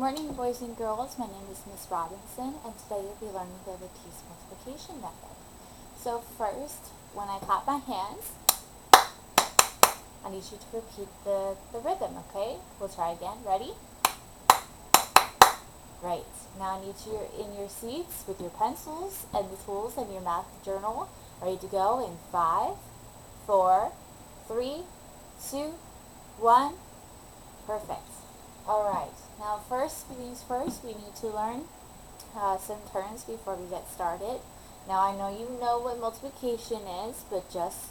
morning, boys and girls. My name is Miss Robinson, and today you'll be learning the Lattice multiplication method. So first, when I clap my hands, I need you to repeat the rhythm, okay? We'll try again. Ready? Great. Now I need you in your seats with your pencils and the tools and your math journal ready to go in 5, 4, 3, 2, 1. Perfect. Alright, now first things first, we need to learn some terms before we get started. Now I know you know what multiplication is, but just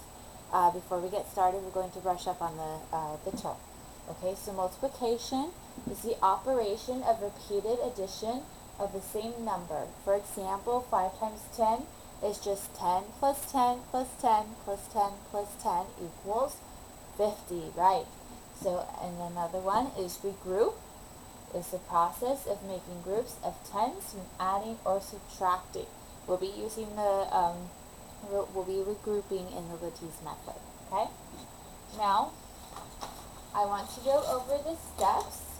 before we get started, we're going to brush up on the term. Okay, so multiplication is the operation of repeated addition of the same number. For example, 5 times 10 is just 10 plus 10 plus 10 plus 10 plus 10 equals 50, right? So, and another one is regroup. It's the process of making groups of tens from adding or subtracting. We'll be using the, we'll be regrouping in the Lattice method, okay? Now, I want to go over the steps.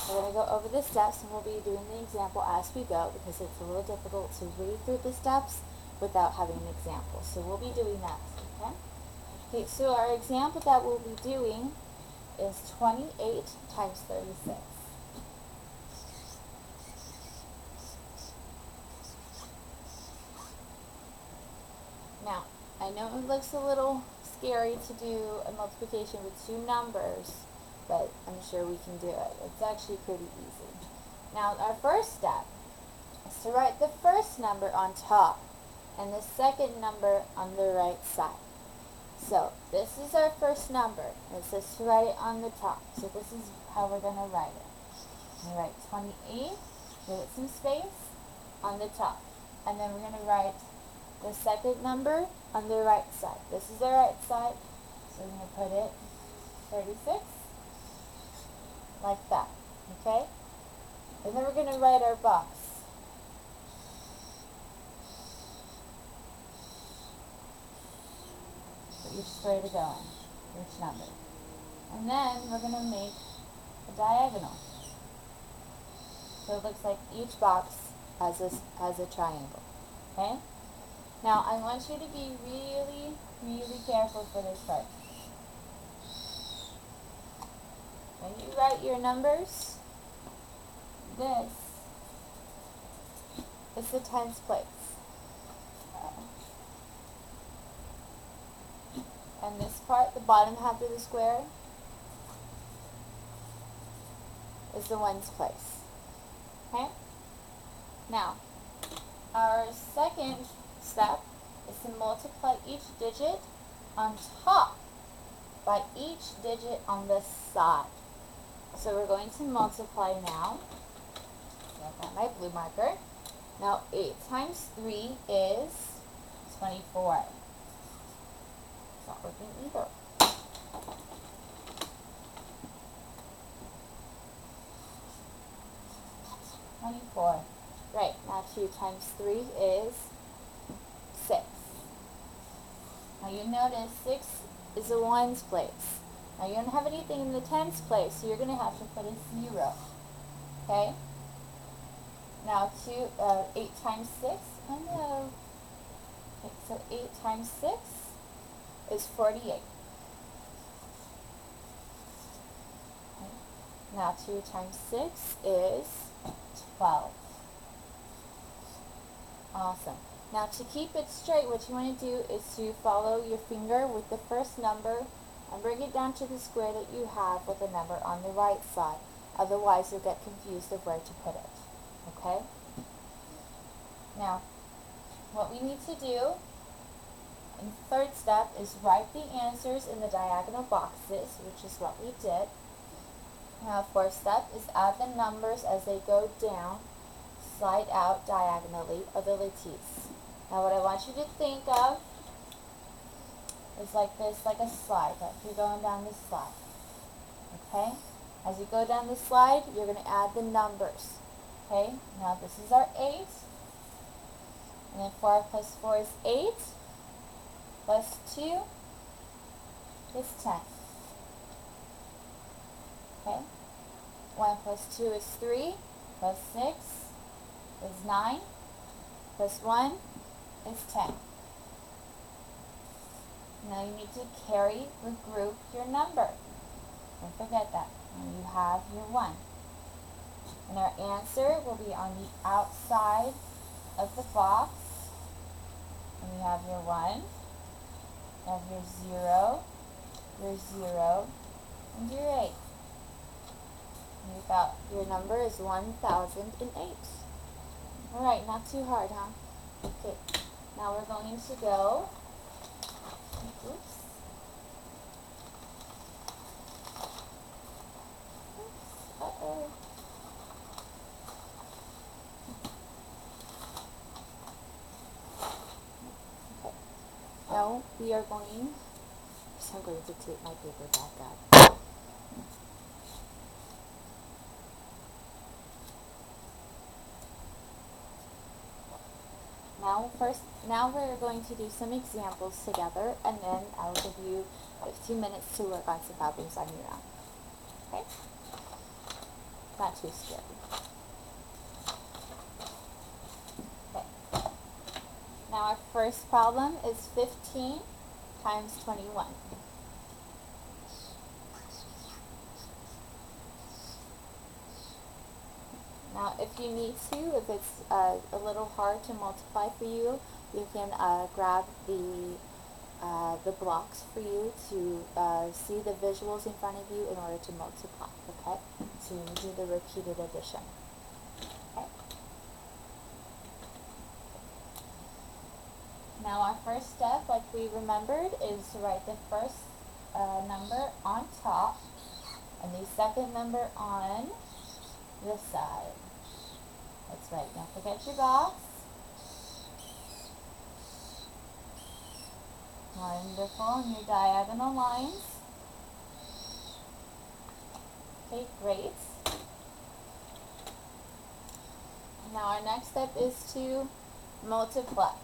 We're going to go over the steps, and we'll be doing the example as we go because it's a little difficult to read through the steps without having an example. So we'll be doing that, okay? Okay, so our example that we'll be doing is 28 times 36. Now, I know it looks a little scary to do a multiplication with two numbers, but I'm sure we can do it. It's actually pretty easy. Now, our first step is to write the first number on top and the second number on the right side. So, this is our first number. It says to write it on the top. So this is how we're going to write it. We write 28, give it some space, on the top. And then we're going to write the second number on the right side. This is the right side. So we're going to put it 36, like that. Okay? And then we're going to write our box. Each square to go in, each number. And then we're going to make a diagonal. So it looks like each box has a triangle. Okay? Now I want you to be really, really careful for this part. When you write your numbers, this is the tens place. And this part, the bottom half of the square, is the ones place. Okay? Now, our second step is to multiply each digit on top by each digit on the side. So we're going to multiply now. I've got my blue marker. Now 8 times 3 is 24. Not working either. 24. Right, now 2 times 3 is 6. Now you notice 6 is a ones place. Now you don't have anything in the tens place, so you're going to have to put a 0. Okay? Now 8 times 6. Oh no. Okay, so 8 times 6 is 48. Okay. Now 2 times 6 is 12. Awesome. Now to keep it straight, what you want to do is to follow your finger with the first number and bring it down to the square that you have with the number on the right side. Otherwise you'll get confused of where to put it. Okay? Now, what we need to do and the third step is write the answers in the diagonal boxes, which is what we did. Now, fourth step is add the numbers as they go down, slide out diagonally of the lattice. Now, what I want you to think of is like this, like a slide, like you're going down the slide. Okay? As you go down the slide, you're going to add the numbers. Okay? Now, this is our 8. And then 4 plus 4 is 8. Plus 2 is 10. Okay? 1 plus 2 is 3, plus 6 is 9, plus 1 is 10. Now you need to carry or group your number. Don't forget that. And you have your 1. And our answer will be on the outside of the box. And we have your 1, you have your 0, and your 8. Your number is 1008. Alright, not too hard, huh? Okay, now we're going to go, uh-oh. Okay, now we are going, I'm going to tape my paper back up. Now we're going to do some examples together, and then I'll give you 15 minutes to work on some problems on your own. Okay? Not too scary. Okay. Now our first problem is 15 times 21. Now, if you need to, if it's a little hard to multiply for you, you can grab the blocks for you to see the visuals in front of you in order to multiply, okay? To do the repeated addition. Okay. Now, our first step, like we remembered, is to write the first number on top and the second number on this side. That's right. Don't forget your box. Wonderful. And your diagonal lines. Okay, great. Now our next step is to multiply.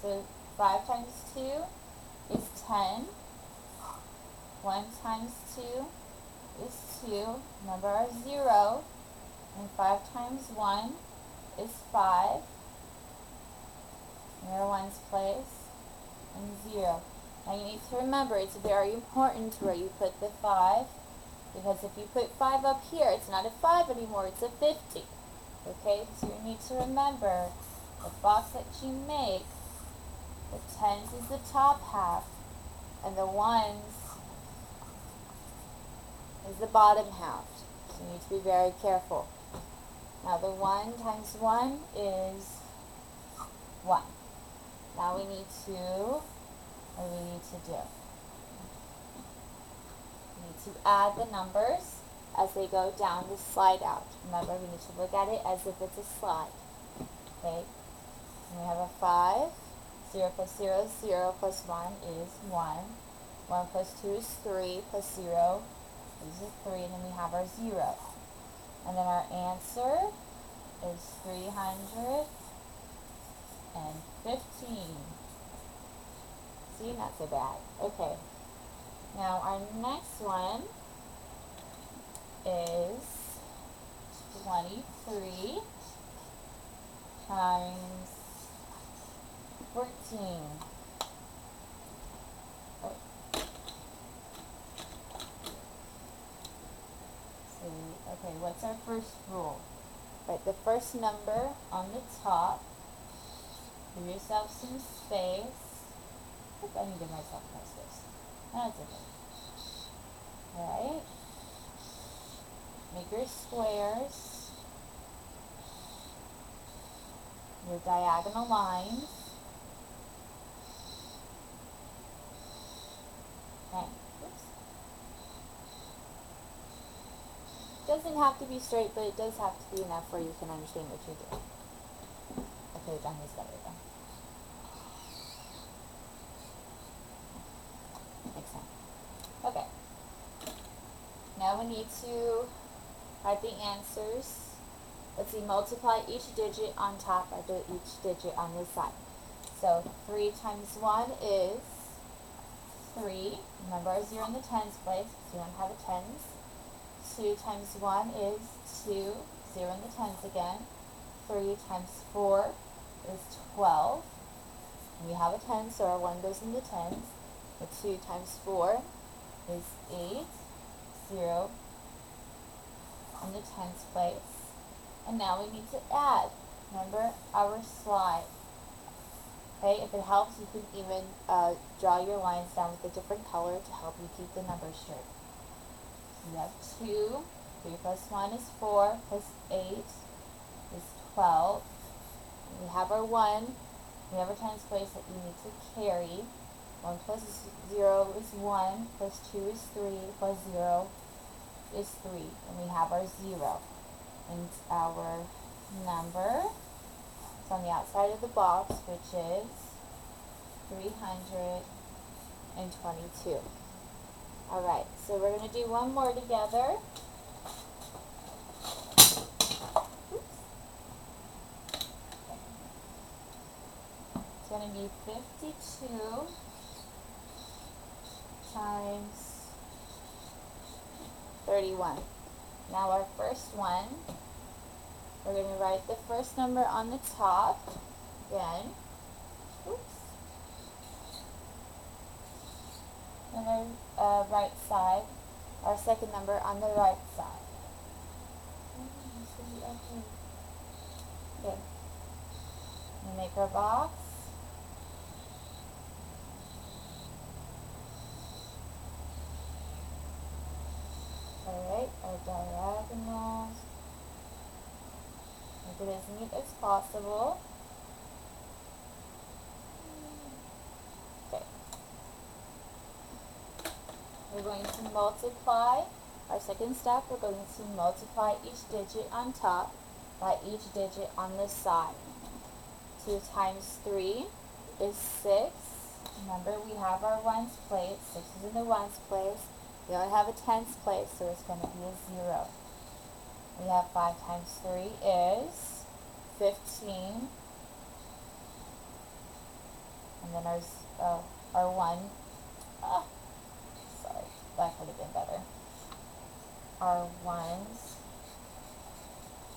So 5 times 2 is 10. 1 times 2 is 2. Remember our 0. And 5 times 1 is 5. There are 1's place. And 0. Now you need to remember, it's very important where you put the 5. Because if you put 5 up here, it's not a 5 anymore, it's a 50. Okay, so you need to remember the box that you make, the 10s is the top half, and the 1s is the bottom half. So you need to be very careful. Now the 1 times 1 is 1. Now we need to, what do we need to do? We need to add the numbers as they go down the slide out. Remember, we need to look at it as if it's a slide. Okay? And we have a 5. 0 plus 0 is 0 plus 1 is 1. 1 plus 2 is 3 plus 0 is a 3, and then we have our 0. And then our answer is 315. See, not so bad. Okay. Now our next one is 23 times 14. Oh. Okay, what's our first rule? Right, the first number on the top, give yourself some space. I think I can give myself more space. That's okay. Alright. Make your squares, your diagonal lines. Okay. Oops. Doesn't have to be straight, but it does have to be enough where you can understand what you're doing. Okay, done this better then. Makes sense. Okay. Now we need to write the answers. Let's see, multiply each digit on top of each digit on this side. So 3 times 1 is 3. Remember our 0 in the tens place, because we don't have a tens. 2 times 1 is 2, 0 in the tens again. 3 times 4 is 12. We have a 10, so our 1 goes in the tens. The 2 times 4 is 8, 0 in the tens place. And now we need to add. Remember our slide. Okay, if it helps, you can even draw your lines down with a different color to help you keep the numbers straight. We have 2, 3 plus 1 is 4, plus 8 is 12. We have our 1, we have our tens place that we need to carry. 1 plus 0 is 1, plus 2 is 3, plus 0 is 3. And we have our 0. And our number is on the outside of the box, which is 322. Alright, so we're going to do one more together. It's going to be 52 times 31. Now our first one, we're going to write the first number on the top again. Oops. And our right side, our second number on the right side. Okay. We make our box. Alright, our diagonals. Make it as neat as possible. Okay. We're going to multiply. Our second step, we're going to multiply each digit on top by each digit on the side. 2 times 3 is 6. Remember, we have our ones place. 6 is in the ones place. We only have a tens place, so it's going to be a 0. We have 5 times 3 is 15. And then our 1. Sorry, that could have been better. Our 1s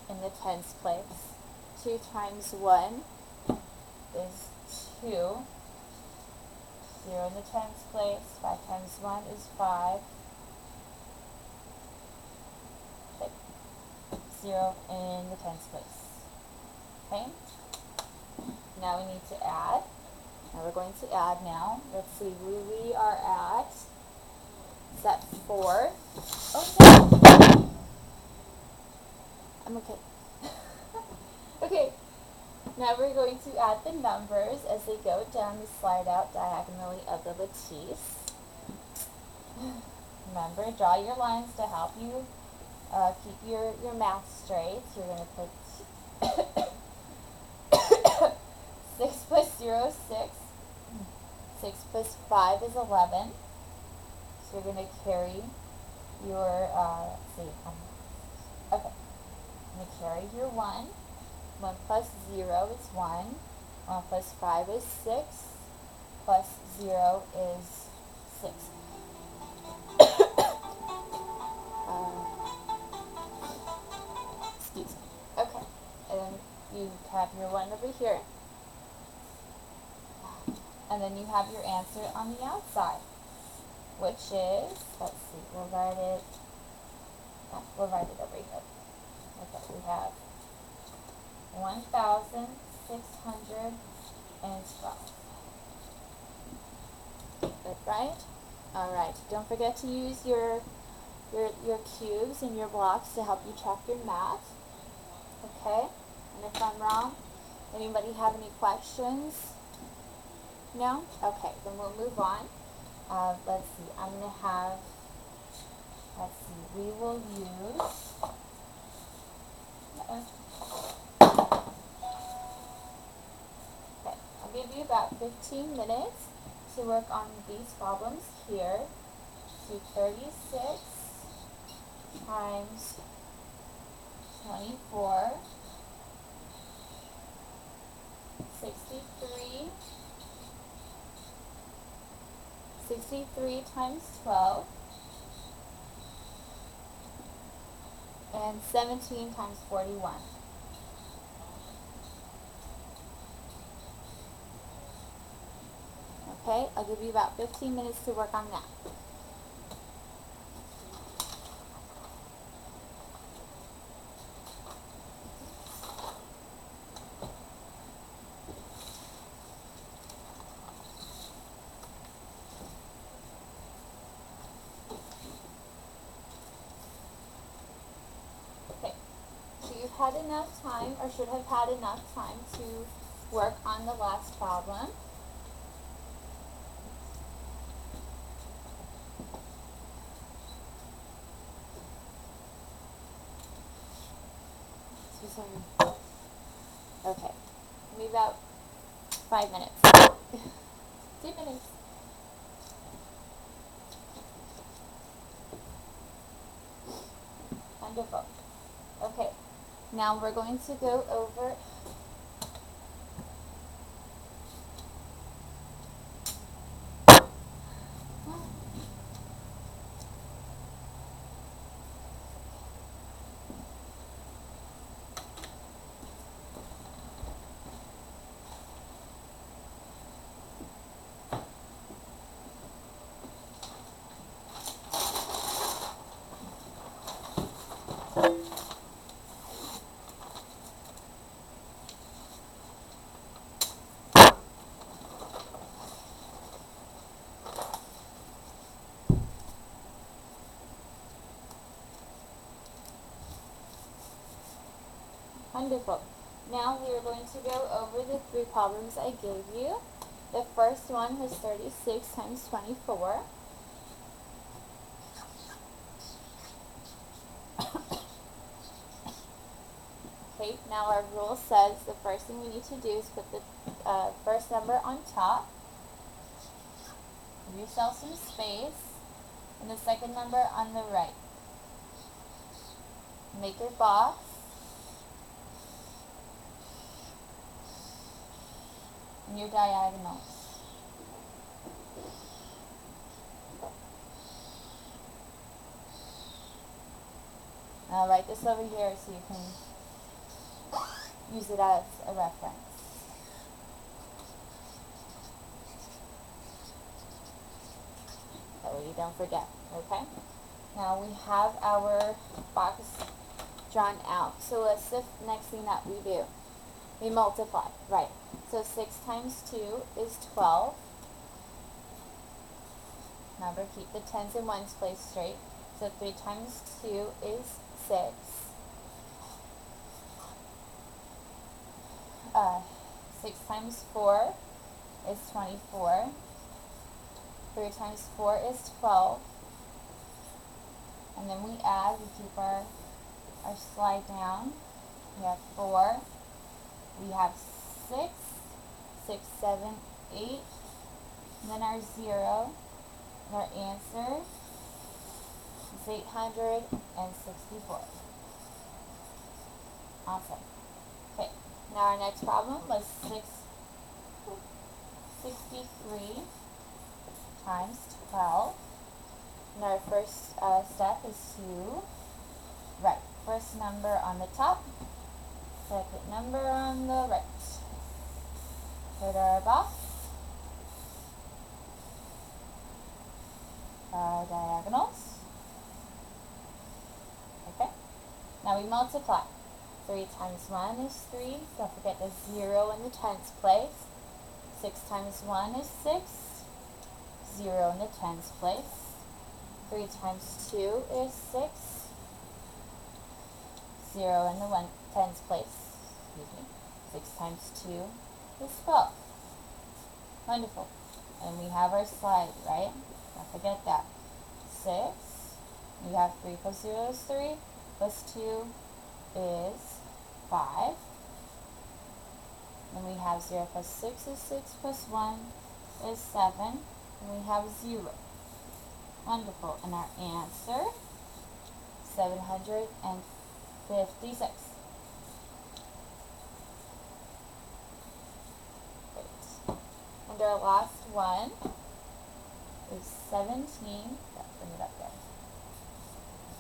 in the tens place. 2 times 1 is 2. 0 in the tens place. 5 times 1 is 5. 0 in the tens place. Okay? Now we need to add. Now we're going to add now. Let's see where we are at. Step 4. Oh no! I'm okay. Okay. Now we're going to add the numbers as they go down the slide out diagonally of the lattice. Remember, draw your lines to help you keep your math straight. So you're going to put 6 plus 0 is 6. 6 plus 5 is 11. So you're going to carry your, okay. You're going to carry your 1. 1 plus 0 is 1. 1 plus 5 is 6. Plus 0 is 6. Excuse me. Okay. And then you have your 1 over here. And then you have your answer on the outside, which is, let's see, we'll write it over here. Okay, we have 1,612. Good, right? Alright, don't forget to use your cubes and your blocks to help you track your math. Okay? And if I'm wrong, anybody have any questions? No? Okay, then we'll move on. Let's see, I'm going to have, we will use, okay, I'll give you about 15 minutes to work on these problems here. So 36 times 24, 63 times 12, and 17 times 41. Okay, I'll give you about 15 minutes to work on that. Okay, so you've had enough time, or should have had enough time to work on the last problem. Sorry. Okay, maybe about 5 minutes. 2 minutes. Wonderful. Okay, now we're going to go over Wonderful. Now we are going to go over the 3 problems I gave you. The first one was 36 times 24. Okay, now our rule says the first thing we need to do is put the first number on top. Give yourself some space. And the second number on the right. Make your box. And your diagonals. I'll write this over here so you can use it as a reference. That way you don't forget, okay? Now we have our box drawn out. So what's the next thing that we do? We multiply, right? So 6 times 2 is 12. Remember, keep the tens and ones placed straight. So 3 times 2 is 6. 6 times 4 is 24. 3 times 4 is 12. And then we add, we keep our slide down. We have 4. We have 6, 6, 7, 8. And then our 0. And our answer is 864. Awesome. Okay, now our next problem was 63 times 12. And our first step is to write first number on the top, second number on the right. Put our box, our diagonals. Okay, now we multiply. 3 times 1 is 3. Don't forget the 0 in the tens place. 6 times 1 is 6. 0 in the tens place. 3 times 2 is 6. 0 in the tens place. Excuse me. 6 times 2 is 12. Wonderful. And we have our slide, right? Don't forget that. 6. We have 3 plus 0 is 3. Plus 2 is 5. And we have 0 plus 6 is 6 plus 1 is 7. And we have 0. Wonderful. And our answer, 756. Great. And our last one is 17. Bring it up there.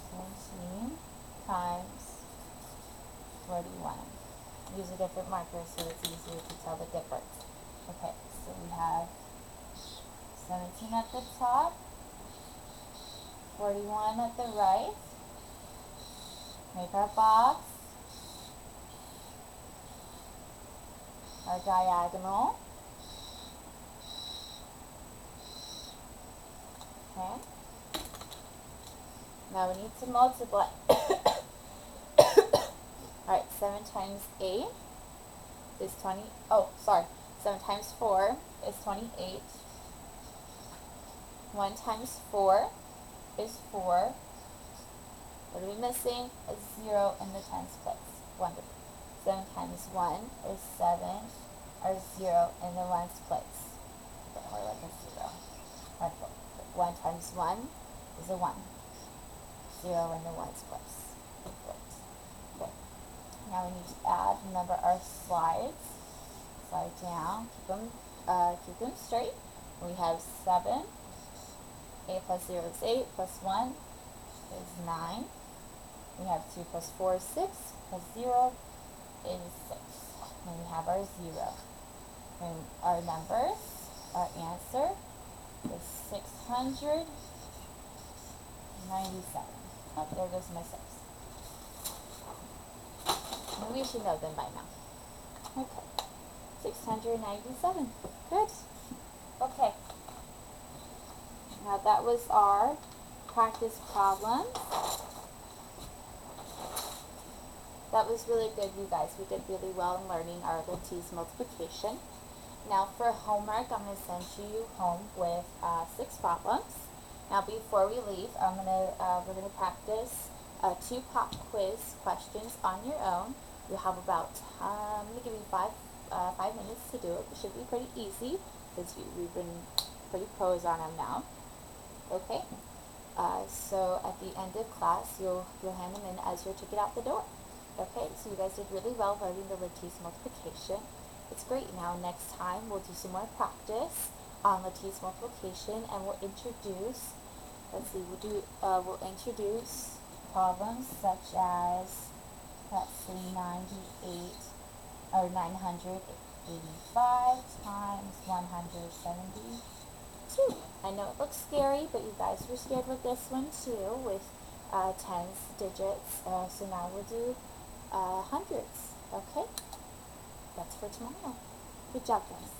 17 times 41. Use a different marker so it's easier to tell the difference. Okay, so we have 17 at the top, 41 at the right. Make our box, our diagonal. Okay. Now we need to multiply. Alright, 7 times 8 is 20. Oh, sorry. 7 times 4 is 28. 1 times 4 is 4. What are we missing? A 0 in the tens place. Wonderful. 7 times 1 is 7, or 0 in the ones place. Or like a 0. Wonderful. 1 times 1 is a 1. 0 in the ones place. Great. Okay. Now we need to add. Remember our slides. Slide down. Keep them straight. We have 7. 8 plus 0 is 8. Plus 1 is 9. We have 2 plus 4 is 6. Plus 0 is 6. And we have our 0. And our numbers, our answer is 697. Oh, there goes my 6. And we should know them by now. Okay. 697. Good. Okay. Now that was our practice problem. That was really good, you guys. We did really well in learning our Lattice multiplication. Now for homework, I'm going to send you home with 6 problems. Now before we leave, we're gonna practice 2 pop quiz questions on your own. You have about I'm gonna give you 5 minutes to do it. It should be pretty easy because we've been pretty pros on them now. Okay. So at the end of class, you'll hand them in as your ticket out the door. Okay. So you guys did really well learning the Lattice multiplication. It's great. Now next time we'll do some more practice on Lattice multiplication, and we'll introduce. We'll introduce problems such as, let's see, 98 or 985 times 172. I know it looks scary, but you guys were scared with this one too, with tens, digits. So now we'll do hundreds. Okay, that's for tomorrow. Good job, guys.